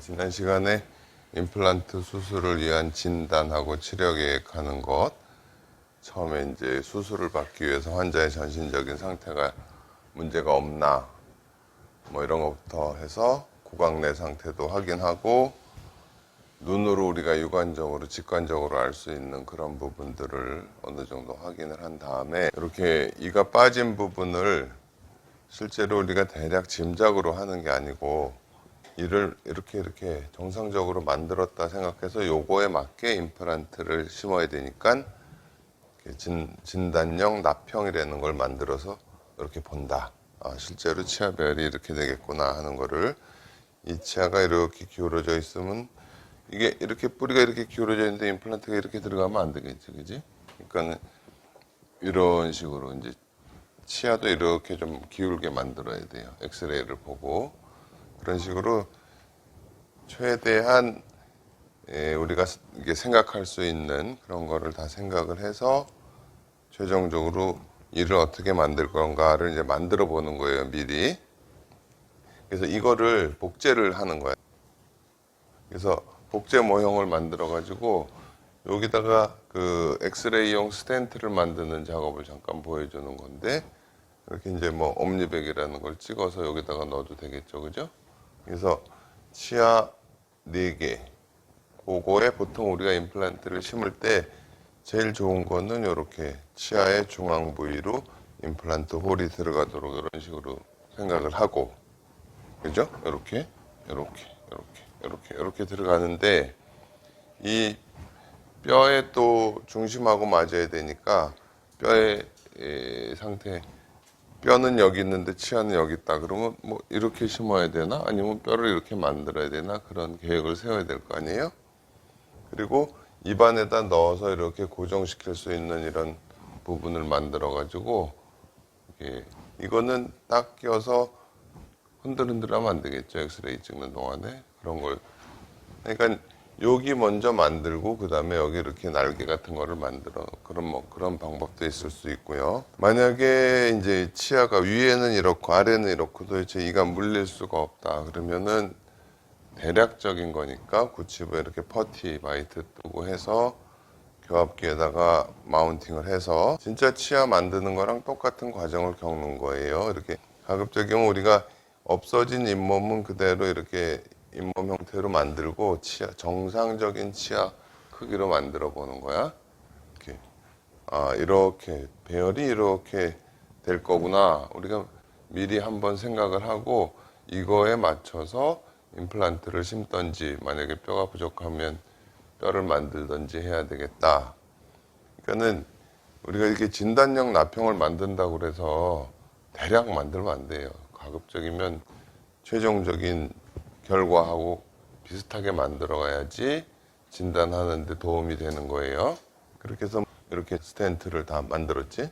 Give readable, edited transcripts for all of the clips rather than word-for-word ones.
지난 시간에 임플란트 수술을 위한 진단하고 치료 계획하는 것, 처음에 이제 수술을 받기 위해서 환자의 전신적인 상태가 문제가 없나 뭐 이런 것부터 해서 구강 내 상태도 확인하고 눈으로 우리가 육안적으로 직관적으로 알 수 있는 그런 부분들을 어느 정도 확인을 한 다음에 이렇게 이가 빠진 부분을 실제로 우리가 대략 짐작으로 하는 게 아니고 이를 이렇게 정상적으로 만들었다 생각해서 요거에 맞게 임플란트를 심어야 되니까 진단형 납형이라는 걸 만들어서 이렇게 본다. 아, 실제로 치아별이 이렇게 되겠구나 하는 거를. 이 치아가 이렇게 기울어져 있으면 이게 이렇게 뿌리가 이렇게 기울어져 있는데 임플란트가 이렇게 들어가면 안 되겠지, 그지? 그러니까는 이런 식으로 이제 치아도 이렇게 좀 기울게 만들어야 돼요. 엑스레이를 보고 그런 식으로 최대한 우리가 이게 생각할 수 있는 그런 거를 다 생각을 해서 최종적으로 이를 어떻게 만들 건가를 이제 만들어 보는 거예요, 미리. 그래서 이거를 복제를 하는 거예요. 그래서 복제 모형을 만들어 가지고 여기다가 그 엑스레이용 스텐트를 만드는 작업을 잠깐 보여주는 건데, 이렇게 이제 뭐 옴니백이라는 걸 찍어서 여기다가 넣어도 되겠죠, 그죠? 그래서 치아 4개, 그거에 보통 우리가 임플란트를 심을 때 제일 좋은 거는 이렇게 치아의 중앙 부위로 임플란트 홀이 들어가도록 이런 식으로 생각을 하고, 그죠? 이렇게 들어가는데, 이 뼈의 또 중심하고 맞아야 되니까 뼈의 상태, 뼈는 여기 있는데 치아는 여기 있다 그러면 뭐 이렇게 심어야 되나 아니면 뼈를 이렇게 만들어야 되나 그런 계획을 세워야 될 거 아니에요. 그리고 입안에다 넣어서 이렇게 고정시킬 수 있는 이런 부분을 만들어 가지고 이거는 딱 껴서 흔들흔들하면 안 되겠죠, 엑스레이 찍는 동안에. 그런 걸, 그러니까 여기 먼저 만들고 그 다음에 여기 이렇게 날개 같은 거를 만들어, 그런 방법도 있을 수 있고요. 만약에 이제 치아가 위에는 이렇고 아래는 이렇고 도대체 이가 물릴 수가 없다 그러면은 대략적인 거니까 구치부에 이렇게 퍼티 바이트 뜨고 해서 교합기에다가 마운팅을 해서 진짜 치아 만드는 거랑 똑같은 과정을 겪는 거예요. 이렇게 가급적이면 우리가 없어진 잇몸은 그대로 이렇게 잇몸 형태로 만들고 정상적인 치아 크기로 만들어 보는 거야. 이렇게, 아, 이렇게 배열이 이렇게 될 거구나. 우리가 미리 한번 생각을 하고 이거에 맞춰서 임플란트를 심던지, 만약에 뼈가 부족하면 뼈를 만들던지 해야 되겠다. 그러니까는 우리가 이렇게 진단형 납형을 만든다고 그래서 대략 만들면 안 돼요. 가급적이면 최종적인 결과하고 비슷하게 만들어 가야지 진단하는데 도움이 되는 거예요. 그렇게 해서 이렇게 스텐트를 다 만들었지.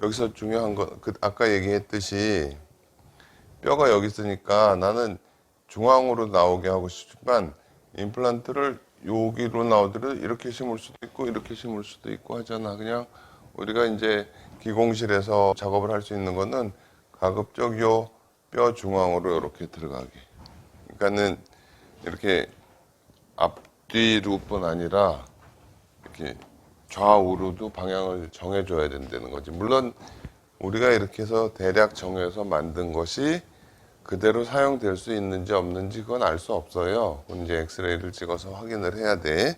여기서 중요한 건 아까 얘기했듯이 뼈가 여기 있으니까 나는 중앙으로 나오게 하고 싶지만 임플란트를 여기로 나오더라도 이렇게 심을 수도 있고 이렇게 심을 수도 있고 하잖아. 그냥 우리가 이제 기공실에서 작업을 할 수 있는 거는 가급적 요 뼈 중앙으로 이렇게 들어가게. 그러니까는 이렇게 앞뒤로뿐 아니라 이렇게 좌우로도 방향을 정해줘야 된다는 거지. 물론 우리가 이렇게 해서 대략 정해서 만든 것이 그대로 사용될 수 있는지 없는지 그건 알 수 없어요. 이제 엑스레이를 찍어서 확인을 해야 돼.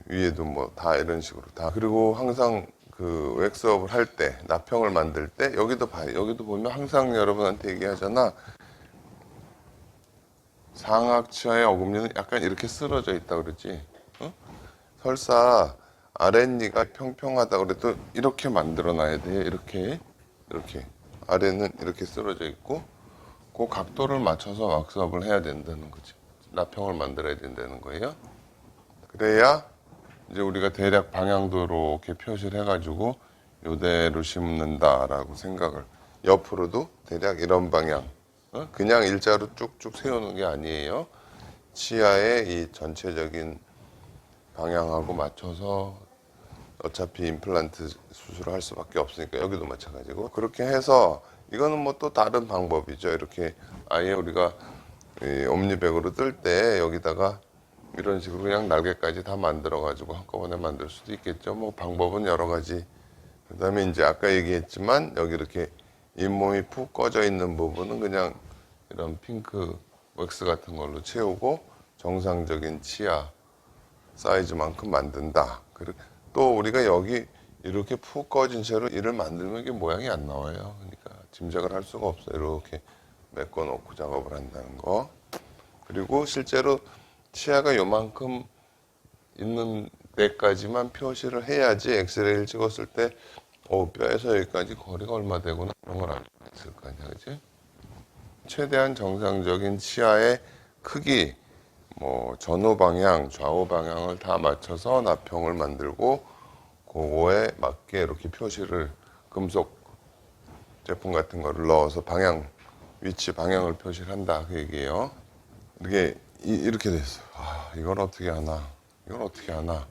위에도 뭐 다 이런 식으로 다. 그리고 항상 그 웩스업을 할 때, 납형을 만들 때 여기도 봐요. 여기도 보면 항상 여러분한테 얘기하잖아. 상악치아의 어금니는 약간 이렇게 쓰러져 있다 그러지. 어? 설사 아랫니가 평평하다 그래도 이렇게 만들어 놔야 돼. 이렇게 아래는 이렇게 쓰러져 있고 그 각도를 맞춰서 왁스업을 해야 된다는 거지. 납형을 만들어야 된다는 거예요. 그래야 이제 우리가 대략 방향도 이렇게 표시를 해가지고 요대로 심는다라고 생각을, 옆으로도 대략 이런 방향, 그냥 일자로 쭉쭉 세우는 게 아니에요. 치아의 이 전체적인 방향하고 맞춰서 어차피 임플란트 수술을 할 수밖에 없으니까 여기도 마찬가지고 그렇게 해서 이거는 뭐 또 다른 방법이죠. 이렇게 아예 우리가 이 옴니백으로 뜰 때 여기다가 이런 식으로 그냥 날개까지 다 만들어 가지고 한꺼번에 만들 수도 있겠죠. 뭐 방법은 여러 가지. 그다음에 이제 아까 얘기했지만 여기 이렇게 잇몸이 푹 꺼져 있는 부분은 그냥 이런 핑크 왁스 같은 걸로 채우고 정상적인 치아 사이즈만큼 만든다. 그리고 또 우리가 여기 이렇게 푹 꺼진 채로 이를 만들면 이게 모양이 안 나와요. 그러니까 짐작을 할 수가 없어요. 이렇게 메꿔 놓고 작업을 한다는 거. 그리고 실제로 치아가 요만큼 있는 데까지만 표시를 해야지 엑스레이를 찍었을 때 뼈에서 여기까지 거리가 얼마 되구나 그런 걸 알 수 있을 거 아니야, 그지? 최대한 정상적인 치아의 크기, 뭐 전후 방향, 좌우 방향을 다 맞춰서 나평을 만들고 그거에 맞게 이렇게 표시를 금속 제품 같은 거를 넣어서 위치 방향을 표시를 한다 그 얘기예요. 이게 이렇게 됐어. 이걸 어떻게 하나? 이걸 어떻게 하나?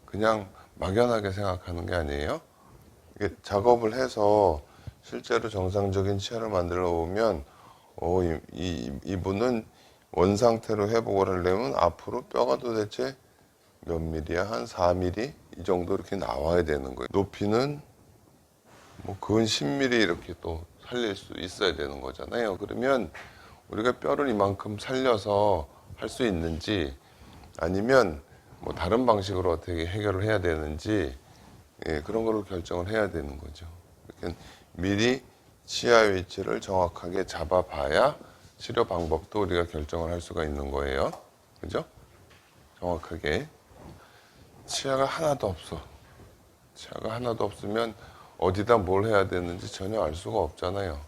그냥 막연하게 생각하는 게 아니에요. 이게 작업을 해서 실제로 정상적인 치아를 만들어 보면 이분은 원 상태로 회복을 하려면 앞으로 뼈가 도대체 몇 밀리야? 한 4mm 이 정도 이렇게 나와야 되는 거예요. 높이는 뭐 근 10mm 이렇게 또 살릴 수 있어야 되는 거잖아요. 그러면 우리가 뼈를 이만큼 살려서 할 수 있는지 아니면 뭐 다른 방식으로 어떻게 해결을 해야 되는지 그런 거를 결정을 해야 되는 거죠. 그러니까 미리 치아 위치를 정확하게 잡아봐야 치료 방법도 우리가 결정을 할 수가 있는 거예요. 그죠? 정확하게. 치아가 하나도 없어. 치아가 하나도 없으면 어디다 뭘 해야 되는지 전혀 알 수가 없잖아요.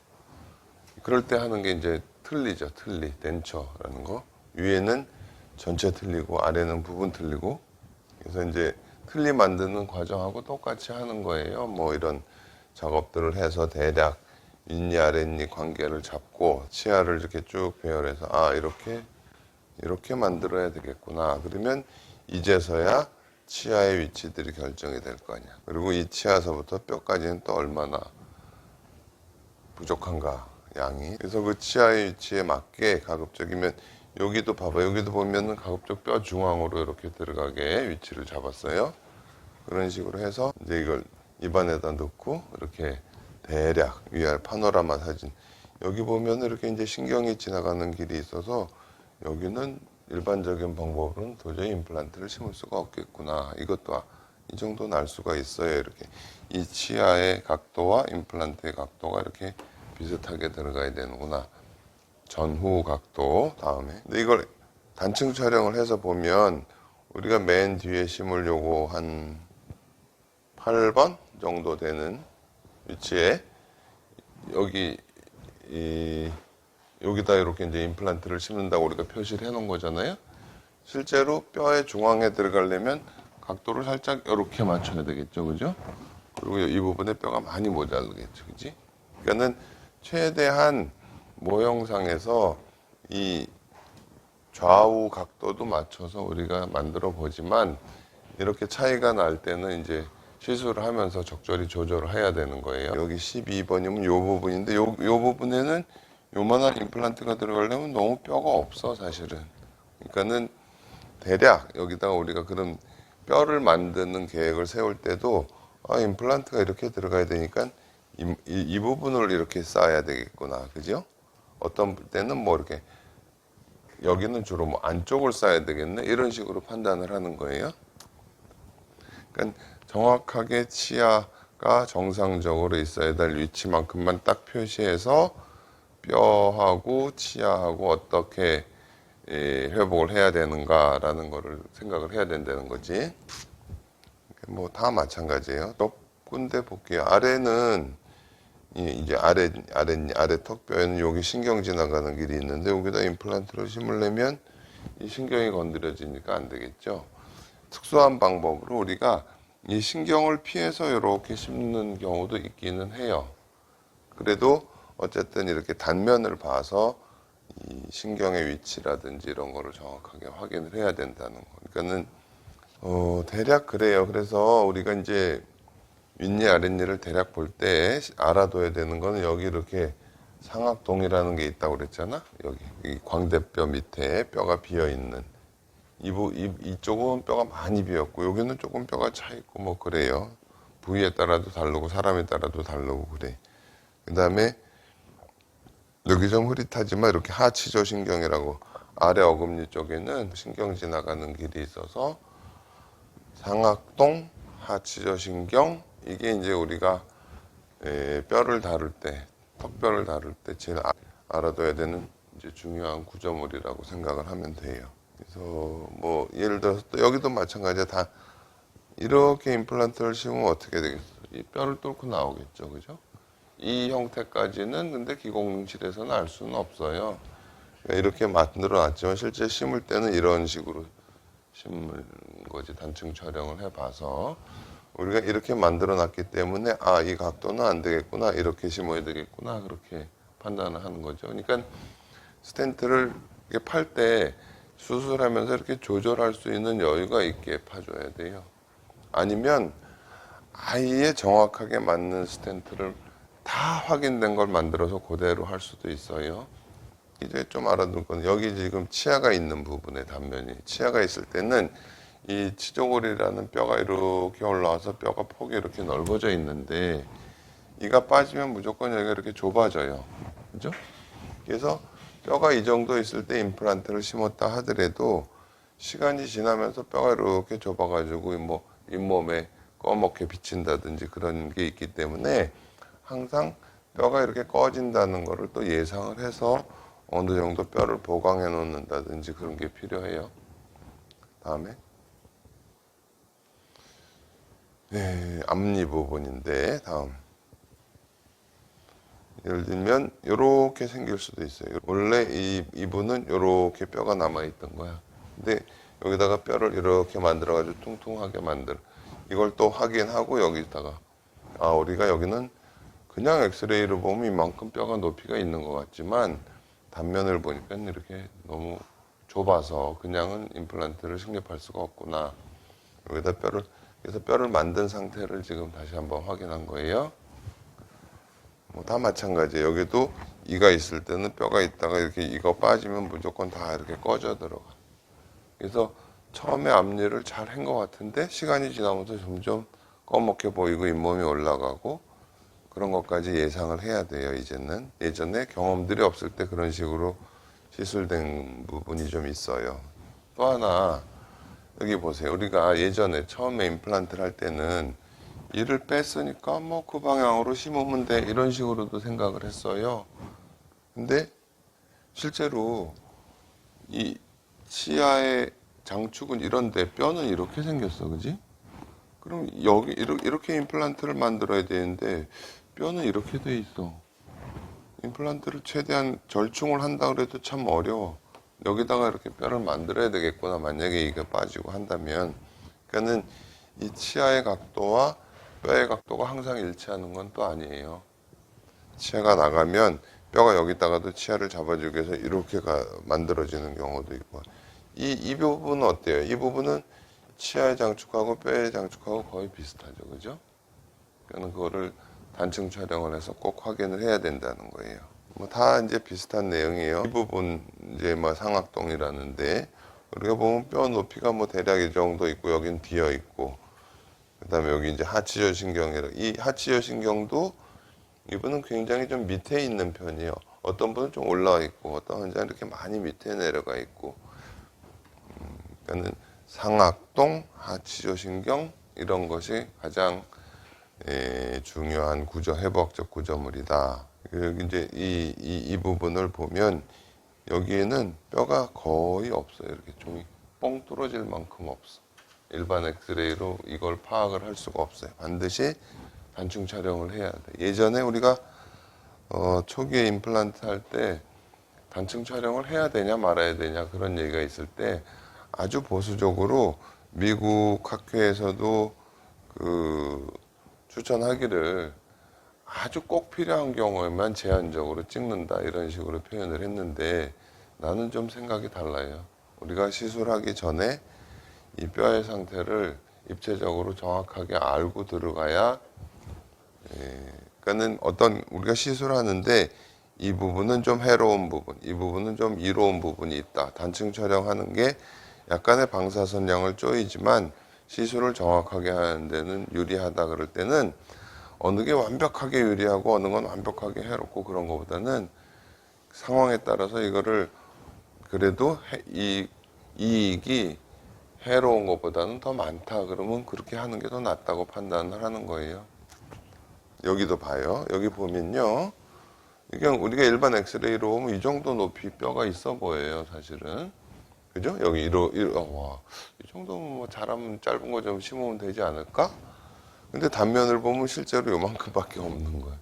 그럴 때 하는 게 이제 틀리죠. 틀리, 덴처라는 거. 위에는 전체 틀리고 아래는 부분 틀리고. 그래서 이제 틀리 만드는 과정하고 똑같이 하는 거예요. 뭐 이런 작업들을 해서 대략 윗니 아랫니 관계를 잡고 치아를 이렇게 쭉 배열해서 이렇게 만들어야 되겠구나. 그러면 이제서야 치아의 위치들이 결정이 될 거 아니야. 그리고 이 치아서부터 뼈까지는 또 얼마나 부족한가 양이. 그래서 그 치아의 위치에 맞게 가급적이면 여기도 봐봐. 여기도 보면은 가급적 뼈 중앙으로 이렇게 들어가게 위치를 잡았어요. 그런 식으로 해서 이제 이걸 입안에다 넣고 이렇게 대략 위아래 파노라마 사진. 여기 보면 이렇게 이제 신경이 지나가는 길이 있어서 여기는 일반적인 방법으로는 도저히 임플란트를 심을 수가 없겠구나. 이것도 이 정도는 알 수가 있어요. 이렇게 이 치아의 각도와 임플란트의 각도가 이렇게 비슷하게 들어가야 되는구나. 전후 각도 다음에. 근데 이걸 단층 촬영을 해서 보면 우리가 맨 뒤에 심으려고 한 8번 정도 되는 위치에 여기다 이렇게 이제 임플란트를 심는다고 우리가 표시를 해 놓은 거잖아요. 실제로 뼈의 중앙에 들어가려면 각도를 살짝 이렇게 맞춰야 되겠죠. 그죠? 그리고 이 부분에 뼈가 많이 모자르겠죠. 그지? 그러니까는 최대한 모형상에서 이 좌우 각도도 맞춰서 우리가 만들어 보지만 이렇게 차이가 날 때는 이제 시술을 하면서 적절히 조절을 해야 되는 거예요. 여기 12번이면 요 부분인데 요 부분에는 요만한 임플란트가 들어가려면 너무 뼈가 없어 사실은. 그러니까는 대략 여기다가 우리가 그런 뼈를 만드는 계획을 세울 때도 임플란트가 이렇게 들어가야 되니까 이 부분을 이렇게 쌓아야 되겠구나. 그죠? 어떤 때는 뭐 이렇게 여기는 주로 뭐 안쪽을 쌓아야 되겠네. 이런 식으로 판단을 하는 거예요. 그러니까 정확하게 치아가 정상적으로 있어야 될 위치만큼만 딱 표시해서 뼈하고 치아하고 어떻게 회복을 해야 되는가라는 거를 생각을 해야 된다는 거지. 뭐 다 마찬가지예요. 몇 군데 볼게요. 아래는 이제 아래 턱뼈에는 여기 신경 지나가는 길이 있는데 여기다 임플란트를 심으려면 이 신경이 건드려지니까 안 되겠죠. 특수한 방법으로 우리가 이 신경을 피해서 이렇게 심는 경우도 있기는 해요. 그래도 어쨌든 이렇게 단면을 봐서 이 신경의 위치라든지 이런 거를 정확하게 확인을 해야 된다는 거. 그러니까는 대략 그래요. 그래서 우리가 이제 윗니 아랫니를 대략 볼 때 알아둬야 되는 거는 여기 이렇게 상악동이라는 게 있다고 그랬잖아. 여기 이 광대뼈 밑에 뼈가 비어 있는 이쪽은 뼈가 많이 비었고 여기는 조금 뼈가 차 있고 뭐 그래요. 부위에 따라도 다르고 사람에 따라도 다르고 그래. 그다음에 여기 좀 흐릿하지만 이렇게 하치조신경이라고 아래 어금니 쪽에는 신경 지나가는 길이 있어서 상악동, 하치조신경 이게 이제 우리가 뼈를 다룰 때, 턱뼈를 다룰 때 제일 알아둬야 되는 이제 중요한 구조물이라고 생각을 하면 돼요. 그래서 뭐 예를 들어서 또 여기도 마찬가지야. 다 이렇게 임플란트를 심으면 어떻게 되겠어? 이 뼈를 뚫고 나오겠죠, 그죠? 이 형태까지는 근데 기공실에서는 알 수는 없어요. 그러니까 이렇게 만들어 놨지만 실제 심을 때는 이런 식으로 심을 거지. 단층 촬영을 해봐서 우리가 이렇게 만들어 놨기 때문에 아, 이 각도는 안 되겠구나, 이렇게 심어야 되겠구나, 그렇게 판단을 하는 거죠. 그러니까 스텐트를 팔 때 수술하면서 이렇게 조절할 수 있는 여유가 있게 파줘야 돼요. 아니면 아예 정확하게 맞는 스텐트를 다 확인된 걸 만들어서 그대로 할 수도 있어요. 이제 좀 알아둘 건 여기 지금 치아가 있는 부분의 단면이 치아가 있을 때는 이 치조골이라는 뼈가 이렇게 올라와서 뼈가 폭이 이렇게 넓어져 있는데 이가 빠지면 무조건 여기가 이렇게 좁아져요. 그죠? 그래서 뼈가 이 정도 있을 때 임플란트를 심었다 하더라도 시간이 지나면서 뼈가 이렇게 좁아가지고 뭐 잇몸에 꺼멓게 비친다든지 그런 게 있기 때문에 항상 뼈가 이렇게 꺼진다는 거를 또 예상을 해서 어느 정도 뼈를 보강해 놓는다든지 그런 게 필요해요. 다음에 앞니 부분인데 다음 예를 들면 이렇게 생길 수도 있어요. 원래 이분은 이렇게 뼈가 남아 있던 거야. 근데 여기다가 뼈를 이렇게 만들어 가지고 퉁퉁하게 만들. 이걸 또 확인하고 여기다가 아, 우리가 여기는 그냥 엑스레이로 보면 이만큼 뼈가 높이가 있는 것 같지만 단면을 보니까 이렇게 너무 좁아서 그냥은 임플란트를 식립할 수가 없구나. 여기다 그래서 뼈를 만든 상태를 지금 다시 한번 확인한 거예요. 뭐 다 마찬가지예요. 여기도 이가 있을 때는 뼈가 있다가 이렇게 이가 빠지면 무조건 다 이렇게 꺼져 들어가. 그래서 처음에 앞니를 잘 한 것 같은데 시간이 지나면서 점점 꺼멓게 보이고 잇몸이 올라가고 그런 것까지 예상을 해야 돼요. 이제는 예전에 경험들이 없을 때 그런 식으로 시술된 부분이 좀 있어요. 또 하나 여기 보세요. 우리가 예전에 처음에 임플란트를 할 때는 이를 뺐으니까 뭐 그 방향으로 심으면 돼 이런 식으로도 생각을 했어요. 근데 실제로 이 치아의 장축은 이런데 뼈는 이렇게 생겼어, 그지? 그럼 여기 이렇게 임플란트를 만들어야 되는데 뼈는 이렇게 돼 있어. 임플란트를 최대한 절충을 한다 그래도 참 어려워. 여기다가 이렇게 뼈를 만들어야 되겠구나. 만약에 이게 빠지고 한다면. 그러니까는 이 치아의 각도와 뼈의 각도가 항상 일치하는 건 또 아니에요. 치아가 나가면 뼈가 여기다가도 치아를 잡아주기 위해서 이렇게 만들어지는 경우도 있고. 이 부분은 어때요? 이 부분은 치아의 장축하고 뼈의 장축하고 거의 비슷하죠. 그죠? 그러니까 그거를 단층 촬영을 해서 꼭 확인을 해야 된다는 거예요. 뭐 다 이제 비슷한 내용이에요. 이 부분 이제 뭐 상악동이라는데 우리가 보면 뼈 높이가 뭐 대략 이 정도 있고 여긴 비어 있고 그다음에 여기 이제 하치저 신경이라 이 하치저 신경도 이분은 굉장히 좀 밑에 있는 편이에요. 어떤 분은 좀 올라와 있고 어떤 환자는 이렇게 많이 밑에 내려가 있고 그러니까는 상악동, 하치저 신경 이런 것이 가장 중요한 회복적 구조물이다. 여기 이제 이 부분을 보면 여기에는 뼈가 거의 없어요. 이렇게 종이 뻥 뚫어질 만큼 없어. 일반 엑스레이로 이걸 파악을 할 수가 없어요. 반드시 단층 촬영을 해야 돼. 예전에 우리가 초기에 임플란트 할 때 단층 촬영을 해야 되냐 말아야 되냐 그런 얘기가 있을 때 아주 보수적으로 미국 학회에서도 추천하기를 아주 꼭 필요한 경우에만 제한적으로 찍는다 이런 식으로 표현을 했는데 나는 좀 생각이 달라요. 우리가 시술하기 전에 이 뼈의 상태를 입체적으로 정확하게 알고 들어가야 그러니까는 우리가 시술하는데 이 부분은 좀 해로운 부분, 이 부분은 좀 이로운 부분이 있다. 단층 촬영하는 게 약간의 방사선량을 쪼이지만 시술을 정확하게 하는 데는 유리하다 그럴 때는 어느 게 완벽하게 유리하고 어느 건 완벽하게 해롭고 그런 것보다는 상황에 따라서 이거를 그래도 이익이 해로운 것보다는 더 많다 그러면 그렇게 하는 게 더 낫다고 판단을 하는 거예요. 여기도 봐요. 여기 보면요. 이게 우리가 일반 엑스레이로 보면 이 정도 높이 뼈가 있어 보여요, 사실은. 그죠? 여기 와, 이 정도면 뭐 잘하면 짧은 거 좀 심으면 되지 않을까? 근데 단면을 보면 실제로 요만큼밖에 없는 거예요.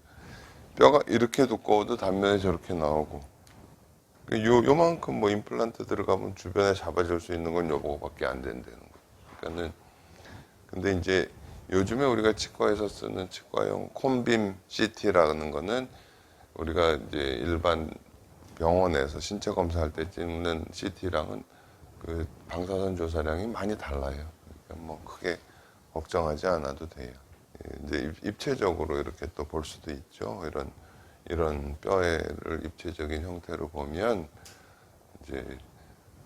뼈가 이렇게 두꺼워도 단면에 저렇게 나오고. 요만큼 뭐 임플란트 들어가면 주변에 잡아줄 수 있는 건 요거밖에 안 된다는 거예요. 그러니까는, 근데 이제 요즘에 우리가 치과에서 쓰는 치과용 콘빔 CT라는 거는 우리가 이제 일반 병원에서 신체 검사할 때 찍는 CT랑은 그 방사선 조사량이 많이 달라요. 그러니까 뭐 크게 걱정하지 않아도 돼요. 이제 입체적으로 이렇게 또 볼 수도 있죠. 이런 뼈를 입체적인 형태로 보면 이제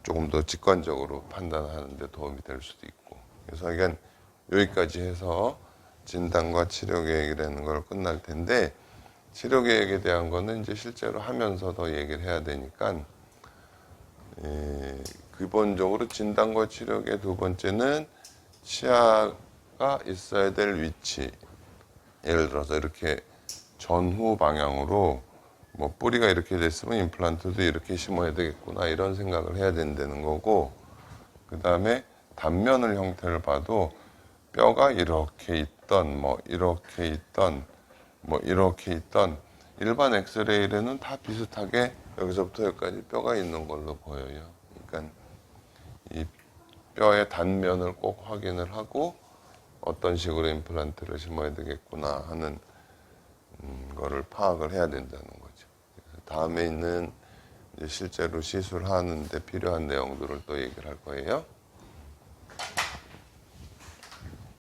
조금 더 직관적으로 판단하는 데 도움이 될 수도 있고. 그래서 이건 여기까지 해서 진단과 치료 계획이라는 걸 끝날 텐데 치료 계획에 대한 거는 이제 실제로 하면서 더 얘기를 해야 되니까 기본적으로 진단과 치료 계획 두 번째는 치아가 있어야 될 위치. 예를 들어서 이렇게 전후 방향으로 뭐 뿌리가 이렇게 됐으면 임플란트도 이렇게 심어야 되겠구나 이런 생각을 해야 된다는 거고 그 다음에 단면을 형태를 봐도 뼈가 이렇게 있던 뭐 이렇게 있던 뭐 이렇게 있던 일반 엑스레이에는 다 비슷하게 여기서부터 여기까지 뼈가 있는 걸로 보여요. 그러니까 이 뼈의 단면을 꼭 확인을 하고 어떤 식으로 임플란트를 심어야 되겠구나 하는 거를 파악을 해야 된다는 거죠. 다음에 있는 이제 실제로 시술하는데 필요한 내용들을 또 얘기를 할 거예요.